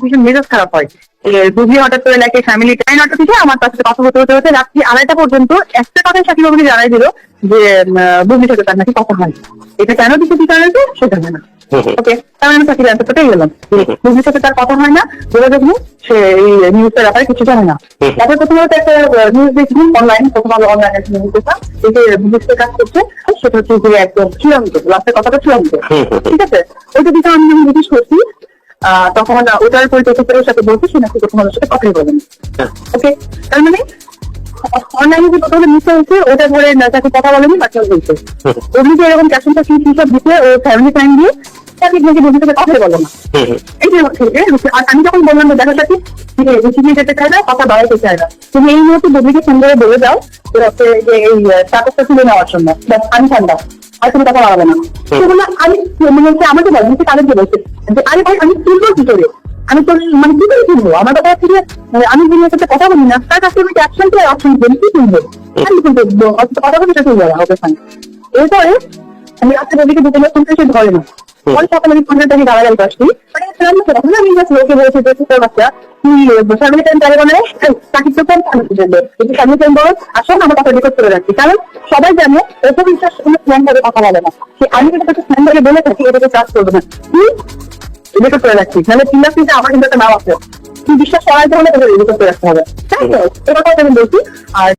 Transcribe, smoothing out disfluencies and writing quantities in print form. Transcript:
ভীষণ মেজাজ খারাপ হয়। বুঝলি হঠাৎ করে লাগে ফ্যামিলি টাইম নটা থেকে আমার তার সাথে কথা হতে হতে হতে রাত্রি 2:30 পর্যন্ত একটা কথাই সাকিব বাবুকে জানাই দিল যে বুঝলির সাথে তার নাকি কথা হয়। এটা কেন দিচ্ছে কি কারণে সেটা জানে না। ওকে, তাহলে আমি সাকিব অ্যান্সার পেয়ে গেলাম। বুঝলির সাথে তার কথা হয় না, যোগাযোগ নেই, সে এই নিউজটার ব্যাপারে কিছু জানে না। তারপর প্রথমত একটা নিউজ দেখছি অনলাইন, প্রথম আলো অনলাইনে একটা নিউজ দেখলাম এই যে বুঝলির কাজ করছে, সেটা হচ্ছে যে একদম চূড়ান্ত, লাস্টের কথাটা চূড়ান্ত। ঠিক আছে, ওইটা দিকে আমি যখন জিজ্ঞেস করছি তখন ওটার পরিপ্রেক্ষিতের সাথে বলছি সে নাকি প্রথম আলোর সাথে কথাই বলেন। ওকে, তার মানে অনলাইনে যে কথা মিস হয়েছে ওটা ধরে তাকে কথা বলেনি বাচ্চা বলছে। ওগুলি যে এরকম ক্যাপশনটা কি সব দিতে ও ফ্যামিলি টাইম দিয়ে তাকে নাকি বলছে তাকে কথাই বলে না। এই যে আর আমি যখন বললাম যে দেখা যাচ্ছে রুচিকে যেতে চায় না, কথা বাড়াইতে চায় না, তুমি এই মুহূর্তে বদলিকে ফোন করে বলে দাও যে হচ্ছে যে এই স্ট্যাটাসটা তুলে নেওয়ার জন্য, আমি ঠান্ডা আর তুমি কথা বাড়াবে না। সেগুলো আমি মনে হচ্ছে আমাকে বল নিচে তাদেরকে বলছে যে আরে ভাই আমি তুলবো কি করে, আমি তো মানে কি করে তুলবো, আমার কথা হচ্ছে যে আমি যিনি সাথে কথা বলি না তার কাছে আমি ক্যাপশন কে অপশন বলি কি তুলবো, আমি তুলবো কথা বলি সেটা তুলবো ওকে ফাইন। এরপরে আমি রাত্রে বদিকে দুটো লোক শুনতে সে ধরে না, পরে সকালে আমি ফোনের থেকে গালাগালি করছি, মানে আমি লোকে বলছে যে তোর বাচ্চা ফ্যামিলি টাইম যাবে মানে তাকে তো কম কিন্তু ফ্যামিলি টাইম বলো আসলে আমার কথা রেকর্ড করে রাখছি, কারণ সবাই জানে ওপর বিশ্বাস কোনো ফ্রেন্ড ভাবে কথা বলে না, সে আমি যেটা তাকে ফ্রেন্ড ভাবে বলে থাকি এটাকে চার্জ করবে না, তুই রেকর্ড করে রাখছি, তাহলে তিন লাখ আমার কিন্তু একটা নাম আছে, তুই বিশ্বাস করার জন্য তোকে রেকর্ড করে রাখতে হবে, তাই তো এবার কথা আমি বলছি। আর